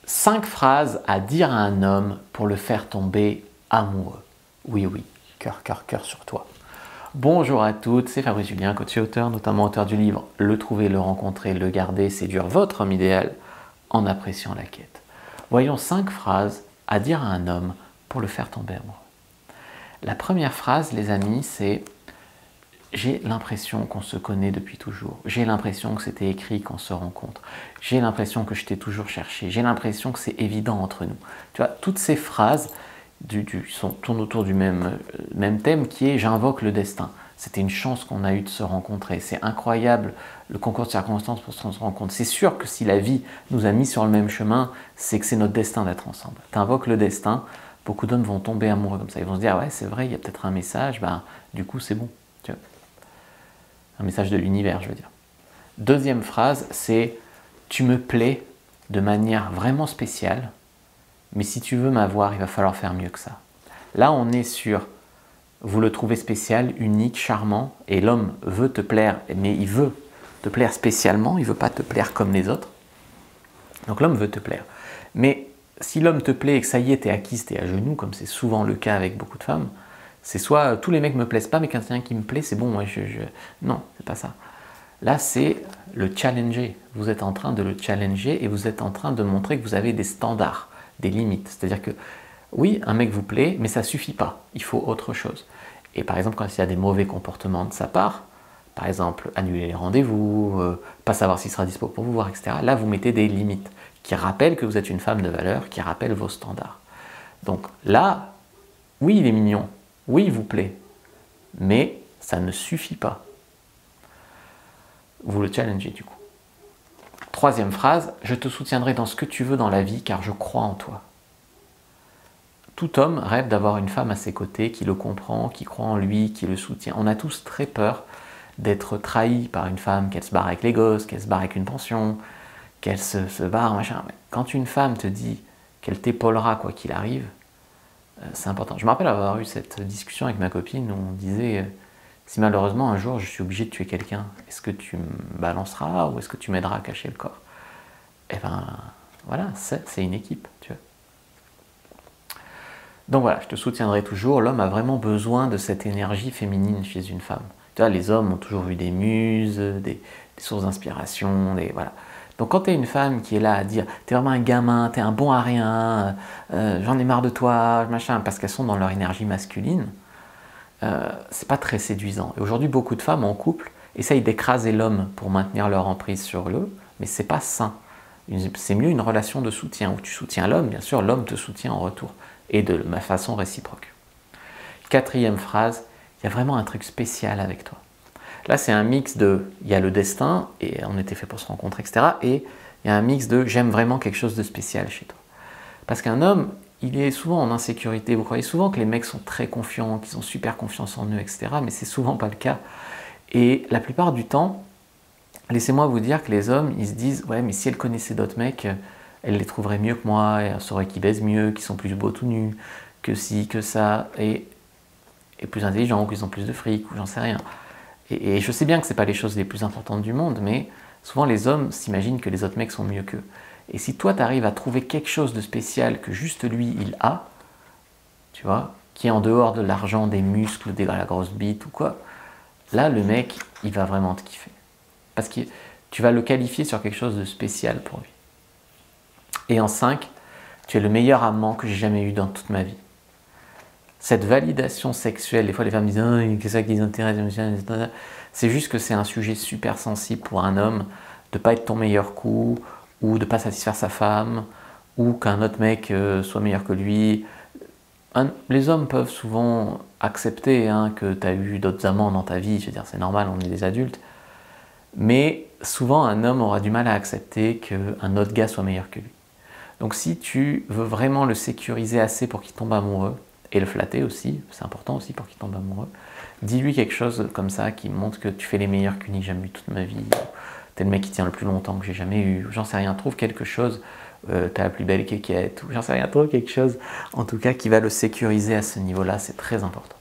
5 phrases à dire à un homme pour le faire tomber amoureux. Oui, oui, cœur, cœur, cœur sur toi. Bonjour à toutes, c'est Fabrice Julien, coach et auteur, notamment auteur du livre « Le trouver, le rencontrer, le garder, séduire votre homme idéal en appréciant la quête ». Voyons 5 phrases à dire à un homme pour le faire tomber amoureux. La première phrase, les amis, c'est « J'ai l'impression qu'on se connaît depuis toujours. J'ai l'impression que c'était écrit qu'on se rencontre. J'ai l'impression que je t'ai toujours cherché. J'ai l'impression que c'est évident entre nous. » Tu vois, toutes ces phrases tournent autour du même thème qui est « J'invoque le destin. C'était une chance qu'on a eue de se rencontrer. C'est incroyable le concours de circonstances pour se rencontrer. C'est sûr que si la vie nous a mis sur le même chemin, c'est que c'est notre destin d'être ensemble. » Tu invoques le destin. Beaucoup d'hommes vont tomber amoureux comme ça. Ils vont se dire « Ouais, c'est vrai, il y a peut-être un message. Ben, du coup, c'est bon. » Tu vois. Un message de l'univers, je veux dire. Deuxième phrase, c'est « Tu me plais de manière vraiment spéciale, mais si tu veux m'avoir, il va falloir faire mieux que ça. » Là, on est sur « Vous le trouvez spécial, unique, charmant, et l'homme veut te plaire, mais il veut te plaire spécialement, il ne veut pas te plaire comme les autres. » Donc l'homme veut te plaire. Mais si l'homme te plaît et que ça y est, t'es acquise, t'es à genoux, comme c'est souvent le cas avec beaucoup de femmes, c'est soit tous les mecs me plaisent pas, mais quand il y en a un qui me plaît, c'est bon, moi Non, c'est pas ça. Là, c'est le challenger. Vous êtes en train de le challenger et vous êtes en train de montrer que vous avez des standards, des limites. C'est-à-dire que, oui, un mec vous plaît, mais ça suffit pas. Il faut autre chose. Et par exemple, quand il y a des mauvais comportements de sa part, par exemple, annuler les rendez-vous, pas savoir s'il sera dispo pour vous voir, etc. Là, vous mettez des limites qui rappellent que vous êtes une femme de valeur, qui rappellent vos standards. Donc là, oui, il est mignon. Oui, il vous plaît, mais ça ne suffit pas. Vous le challengez du coup. Troisième phrase, je te soutiendrai dans ce que tu veux dans la vie car je crois en toi. Tout homme rêve d'avoir une femme à ses côtés qui le comprend, qui croit en lui, qui le soutient. On a tous très peur d'être trahi par une femme, qu'elle se barre avec les gosses, qu'elle se barre avec une pension, qu'elle se barre, machin. Mais quand une femme te dit qu'elle t'épaulera quoi qu'il arrive, c'est important. Je me rappelle avoir eu cette discussion avec ma copine où on disait si malheureusement un jour je suis obligé de tuer quelqu'un, est-ce que tu me balanceras ou est-ce que tu m'aideras à cacher le corps? Eh ben voilà, c'est une équipe, tu vois. Donc voilà, je te soutiendrai toujours. L'homme a vraiment besoin de cette énergie féminine chez une femme. Tu vois, les hommes ont toujours eu des muses, des sources d'inspiration, voilà. Donc quand tu es une femme qui est là à dire « t'es vraiment un gamin, t'es un bon à rien, j'en ai marre de toi, machin », parce qu'elles sont dans leur énergie masculine, c'est pas très séduisant. Et aujourd'hui, beaucoup de femmes en couple essayent d'écraser l'homme pour maintenir leur emprise sur eux, mais c'est pas sain. C'est mieux une relation de soutien, où tu soutiens l'homme, bien sûr, l'homme te soutient en retour, et de ma façon réciproque. Quatrième phrase, il y a vraiment un truc spécial avec toi. Là, c'est un mix de, il y a le destin, et on était fait pour se rencontrer, etc. Et il y a un mix de, j'aime vraiment quelque chose de spécial chez toi. Parce qu'un homme, il est souvent en insécurité. Vous croyez souvent que les mecs sont très confiants, qu'ils ont super confiance en eux, etc. Mais c'est souvent pas le cas. Et la plupart du temps, laissez-moi vous dire que les hommes, ils se disent, ouais, mais si elle connaissait d'autres mecs, elle les trouverait mieux que moi, elle saurait qu'ils baisent mieux, qu'ils sont plus beaux tout nus, que si, que ça, et plus intelligents, ou qu'ils ont plus de fric, ou j'en sais rien. Et je sais bien que ce n'est pas les choses les plus importantes du monde, mais souvent les hommes s'imaginent que les autres mecs sont mieux qu'eux. Et si toi tu arrives à trouver quelque chose de spécial que juste lui il a, tu vois, qui est en dehors de l'argent, des muscles, de la grosse bite ou quoi, là le mec il va vraiment te kiffer. Parce que tu vas le qualifier sur quelque chose de spécial pour lui. Et en 5, tu es le meilleur amant que j'ai jamais eu dans toute ma vie. Cette validation sexuelle, des fois les femmes disent oh, « qu'est-ce ça qui les intéresse ?» C'est juste que c'est un sujet super sensible pour un homme de ne pas être ton meilleur coup, ou de ne pas satisfaire sa femme, ou qu'un autre mec soit meilleur que lui. Les hommes peuvent souvent accepter que tu as eu d'autres amants dans ta vie, je veux dire c'est normal, on est des adultes, mais souvent un homme aura du mal à accepter qu'un autre gars soit meilleur que lui. Donc si tu veux vraiment le sécuriser assez pour qu'il tombe amoureux, et le flatter aussi, c'est important aussi pour qu'il tombe amoureux, dis-lui quelque chose comme ça qui montre que tu fais les meilleurs cunis que j'ai jamais eu toute ma vie, t'es le mec qui tient le plus longtemps que j'ai jamais eu, j'en sais rien, trouve quelque chose, t'as la plus belle quéquette, ou j'en sais rien, trouve quelque chose, en tout cas qui va le sécuriser à ce niveau-là, c'est très important.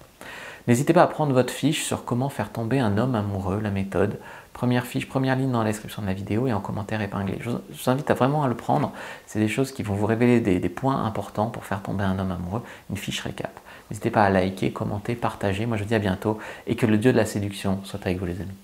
N'hésitez pas à prendre votre fiche sur comment faire tomber un homme amoureux, la méthode. première fiche, première ligne dans la description de la vidéo et en commentaire épinglé. Je vous invite vraiment à le prendre. C'est des choses qui vont vous révéler des points importants pour faire tomber un homme amoureux. Une fiche récap. N'hésitez pas à liker, commenter, partager. Moi je vous dis à bientôt et que le dieu de la séduction soit avec vous les amis.